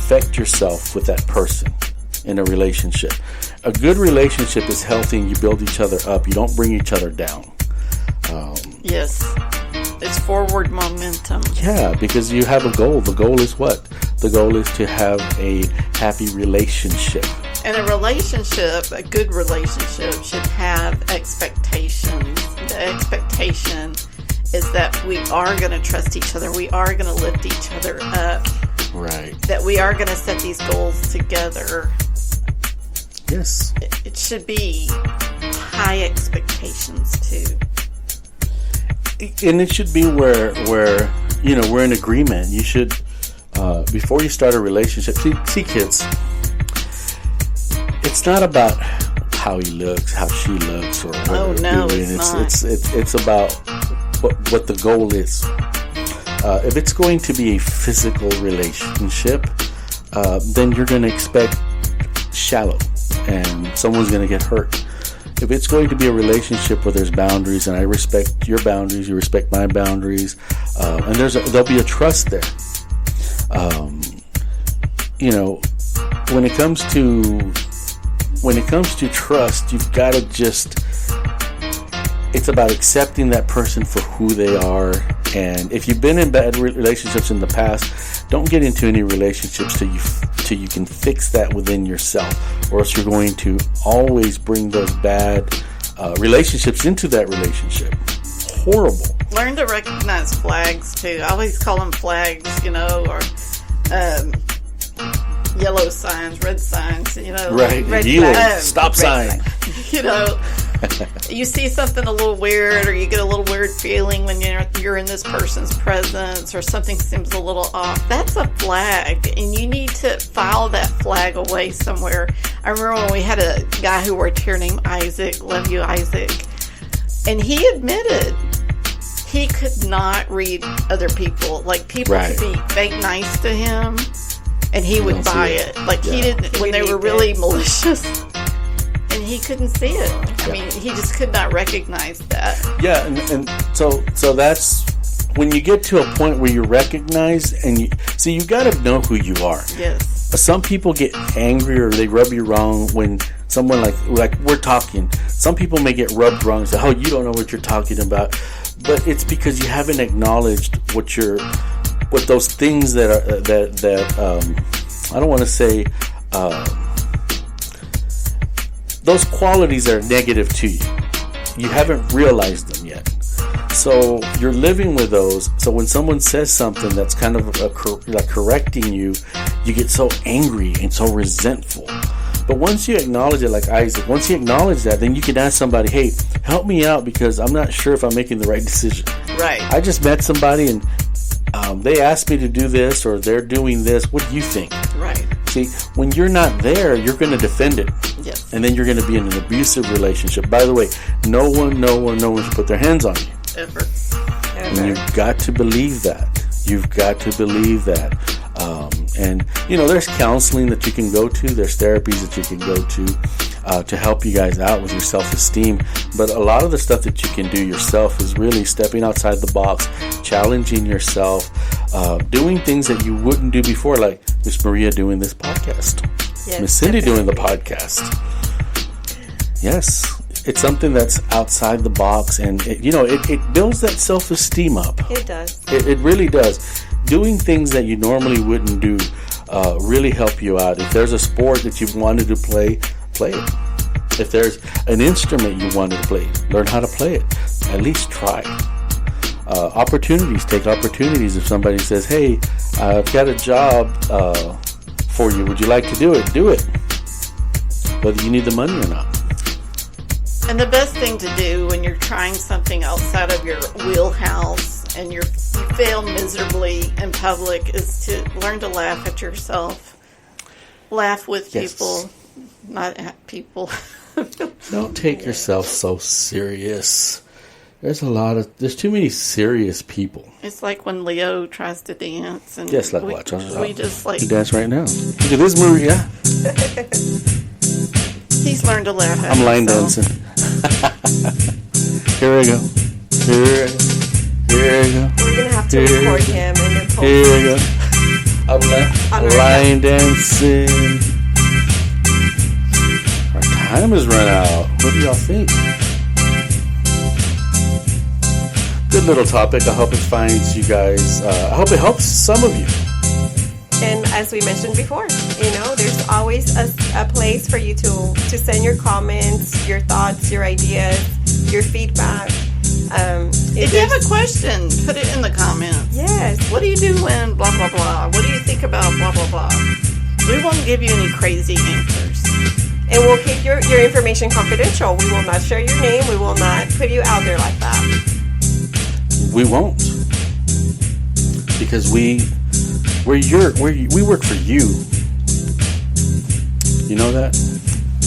affect yourself with that person in a relationship. A good relationship is healthy and you build each other up. You don't bring each other down. Yes. It's forward momentum. Yeah, because you have a goal. The goal is what? The goal is to have a happy relationship. And a relationship, a good relationship, should have expectations. The expectation is that we are going to trust each other. We are going to lift each other up. Right. That we are going to set these goals together. Yes. It should be high expectations too. And it should be where we're in agreement. You should, before you start a relationship, see kids, it's not about how he looks, how she looks, or what oh no, doing. It's not. It's about what the goal is. If it's going to be a physical relationship, then you're going to expect shallow, and someone's going to get hurt. If it's going to be a relationship where there's boundaries, and I respect your boundaries, you respect my boundaries, and there'll be a trust there. When it comes to trust, you've got to it's about accepting that person for who they are. And if you've been in bad relationships in the past, don't get into any relationships till you can fix that within yourself, or else you're going to always bring those bad relationships into that relationship. Horrible. Learn to recognize flags too. I always call them flags, or yellow signs, red signs, Right. Red stop sign. You see something a little weird, or you get a little weird feeling when you're in this person's presence, or something seems a little off. That's a flag, and you need to file that flag away somewhere. I remember when we had a guy who worked here named Isaac. Love you, Isaac. And he admitted he could not read other people. Like, people could be fake nice to him, and he would buy it. Like, he didn't, when they were really malicious, and he couldn't see it. I mean, he just could not recognize that. Yeah, and so that's when you get to a point where you recognize, and you got to know who you are. Yes. Some people get angry or they rub you wrong when someone like we're talking. Some people may get rubbed wrong and say, "Oh, you don't know what you're talking about," but it's because you haven't acknowledged what those things that I don't want to say. Those qualities are negative to you. You haven't realized them yet. So you're living with those. So when someone says something that's kind of like correcting you, you get so angry and so resentful. But once you acknowledge it, like Isaac, once you acknowledge that, then you can ask somebody, "Hey, help me out because I'm not sure if I'm making the right decision." Right. I just met somebody and they asked me to do this, or they're doing this. What do you think? Right. See, when you're not there, you're going to defend it. Yes. And then you're going to be in an abusive relationship. By the way, no one should put their hands on you. Ever. And you've got to believe that. You've got to believe that. And there's counseling that you can go to. There's therapies that you can go to help you guys out with your self-esteem. But a lot of the stuff that you can do yourself is really stepping outside the box, challenging yourself, doing things that you wouldn't do before, like Miss Maria doing this podcast, yes, Miss Cindy doing the podcast. Yes, it's something that's outside the box, and it builds that self-esteem up. It does. It really does. Doing things that you normally wouldn't do really help you out. If there's a sport that you've wanted to play it. If there's an instrument you wanted to play, learn how to play it. At least try. Take opportunities. If somebody says, "Hey, I've got a job for you. Would you like to do it?" Do it. Whether you need the money or not. And the best thing to do when you're trying something outside of your wheelhouse and you fail miserably in public is to learn to laugh at yourself. Laugh with people, not at people. Don't take yourself so serious. There's too many serious people. It's like when Leo tries to dance, and just watch. We just like he dance right now. Look at this movie, yeah. He's learned to laugh at I'm line himself. dancing. Here we go. Here we go. We're gonna have to record him in the Here we go. I'm line dancing. Our time has run out. What do y'all think? Good little topic. I hope it finds you guys. I hope it helps some of you. And as we mentioned before, there's always a place for you to send your comments, your thoughts, your ideas, your feedback. If you have a question, put it in the comments. Yes. What do you do when blah, blah, blah? What do you think about blah, blah, blah? We won't give you any crazy answers. And we'll keep your information confidential. We will not share your name. We will not put you out there like that. We won't. Because we work for you. You know that?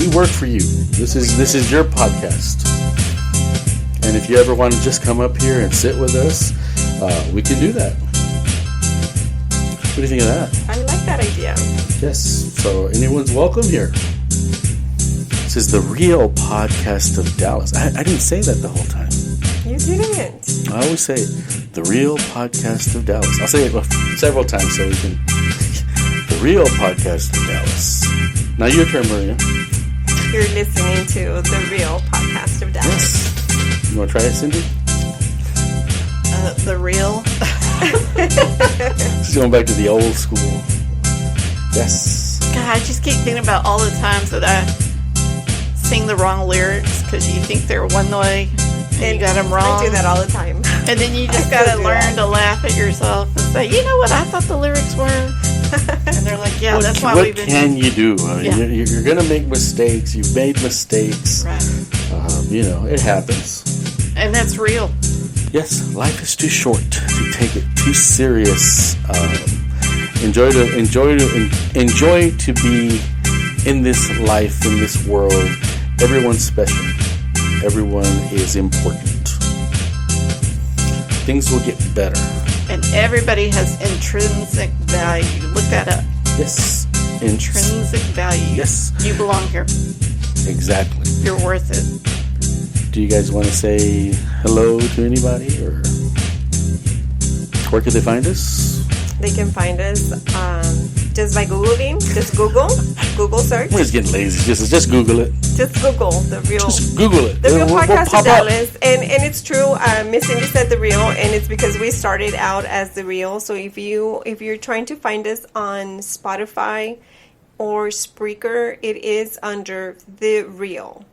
We work for you. This is your podcast. And if you ever want to just come up here and sit with us, we can do that. What do you think of that? I like that idea. Yes. So anyone's welcome here. This is the Real Podcast of Dallas. I didn't say that the whole time. You didn't. I always say it. The Real Podcast of Dallas. I'll say it several times so we can... The Real Podcast of Dallas. Now your turn, Maria. You're listening to The Real Podcast of Dallas. Yes. You want to try it, Cindy? The real? She's going back to the old school. Yes. God, I just keep thinking about all the times that I sing the wrong lyrics because you think they're one way and you got them wrong. I do that all the time. And then you just got to learn to laugh at yourself and say, you know what I thought the lyrics were? And they're like, yeah, that's why we've been... What can you do? I mean, you're going to make mistakes. You've made mistakes. Right. It happens. And that's real. Yes, life is too short to take it too serious. Enjoy to be in this life, in this world. Everyone's special. Everyone is important. Things will get better. And everybody has intrinsic value. Look that up. Yes. Intrinsic value. Yes. You belong here. Exactly. You're worth it. Do you guys want to say hello to anybody, or where can they find us? They can find us just by Googling. Just Google search. We're just getting lazy. Just Google it. Just Google The Real. Just Google it. The Real Podcast of Dallas. Up. And it's true. Miss Cindy said The Real, and it's because we started out as The Real. So if you're trying to find us on Spotify or Spreaker, it is under The Real.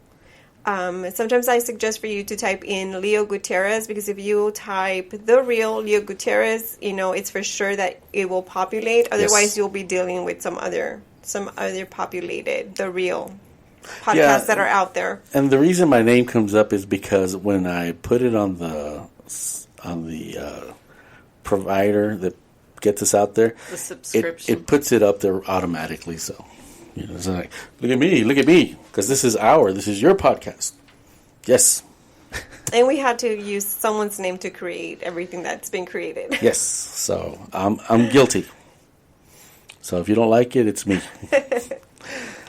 Sometimes I suggest for you to type in Leo Gutierrez, because if you type The Real Leo Gutierrez, it's for sure that it will populate. Otherwise, you'll be dealing with some other populated The Real podcasts that are out there. And the reason my name comes up is because when I put it on the provider that gets us out there, the subscription, it puts it up there automatically. So. It's like, look at me, because this is your podcast. Yes. And we had to use someone's name to create everything that's been created. Yes. So I'm guilty. So if you don't like it, it's me.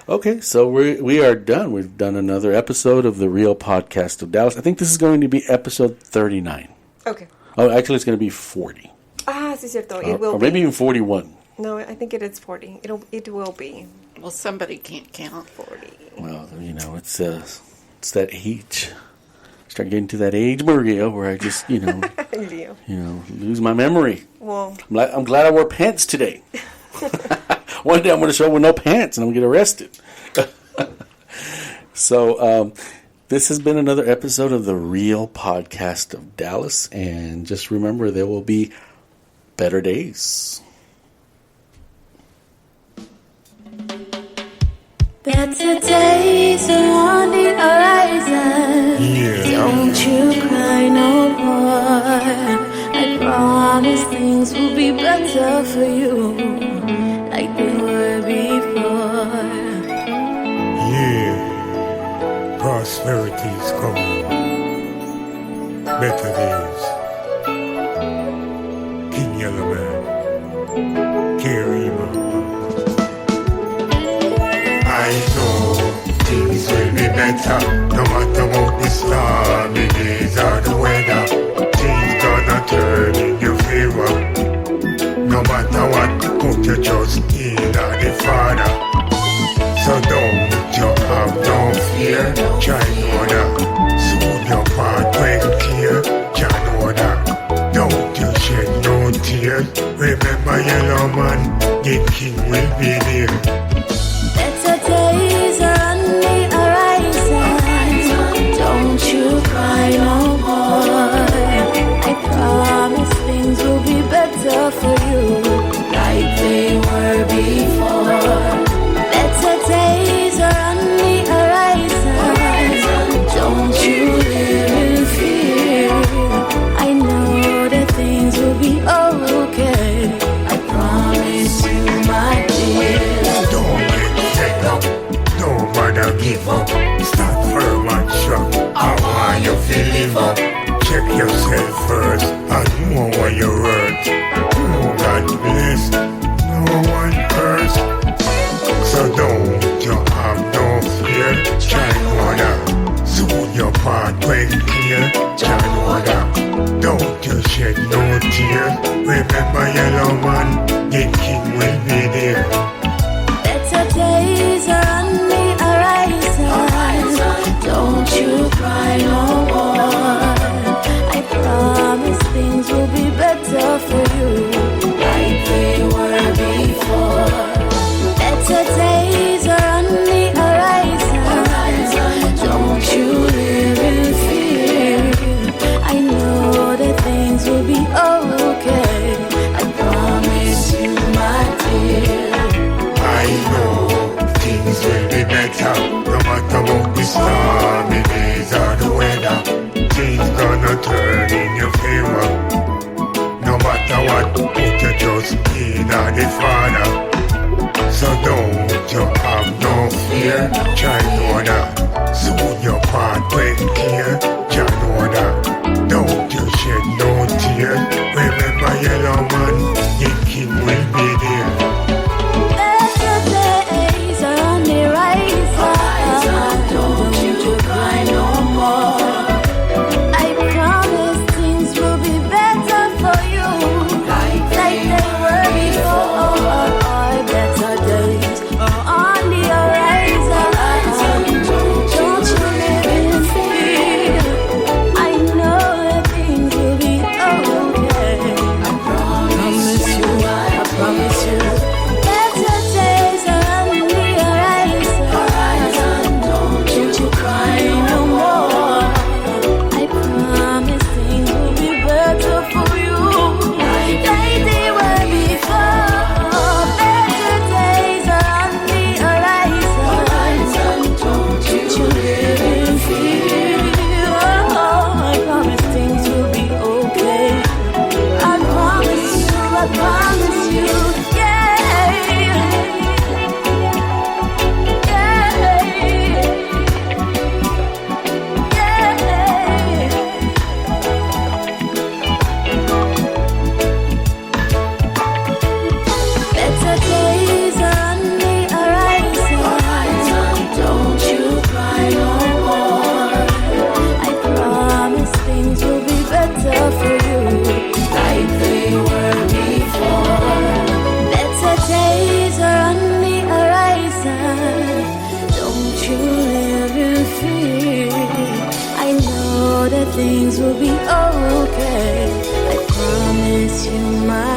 Okay, so we are done. We've done another episode of the Real Podcast of Dallas. I think this is going to be episode 39. Okay. Oh, actually, it's going to be 40. Ah, sí, cierto. It will or maybe even 41. No, I think it is 40. It will be. Well, somebody can't count 40. Well, it's that age. Start getting to that age, Maria, where I just, lose my memory. Well, I'm glad I wore pants today. One day I'm going to show up with no pants and I'm going to get arrested. So, this has been another episode of the Real Podcast of Dallas. And just remember, there will be better days. Better days are on the horizon. Yeah. Don't you cry no more. I promise things will be better for you, like they were before. Yeah, prosperity's coming. Better days. King Yellow Man, Karima. I know things will be better, no matter what the stormy days or the weather. Things gonna turn in your favor, no matter what comes put your trust in the Father. So don't you have no fear, try know that. Soon your path will clear, try know that. Don't you shed no tears, remember yellow man, the king will be there. Better days are on the horizon. Don't you cry no more. I promise things will be better for you, like they were before. Better days are on the horizon. Don't you live in fear. I know that things will be okay. I promise you, my dear. Don't get fed up, don't bother give up. Stand firm and strong, I want you to live up. Check yourself first and know what you're worth. God bless, no one curse. So don't you have no fear, try know that. Soon your path will clear, try know that. Don't you shed no tears, remember yellow man, the king will be there. Better days are on the horizon. Don't you cry no more. I promise things will be better for you, like they were before. Better days are on the horizon. Don't you live in fear. I know that things will be okay. I promise you, my dear. I know things will be better, no matter what the stormy days or the weather. Things gonna turn in your favor. No matter what, put your trust in the Father. So don't you have no fear, try know that. Soon your path will clear, try know that. Don't you shed no tears, remember yellow man, the king will be there. Better days are on the rise. Don't you cry no more. I promise things will be better for you, like they were before. Better days are on the horizon. Don't you live in fear. I know that things will be okay. I promise you, I promise you. Better days are on the horizon. Don't you cry no more. I promise things will be better for you, like they were before. Better days are on the horizon. Don't you live in fear. I promise things will be okay. I promise you, yeah. Better days are on the horizon. Don't you cry no more. I promise things will be better for you, like they were before. Better days are on the horizon. Don't you live in fear. I know that things will be okay. I promise you, my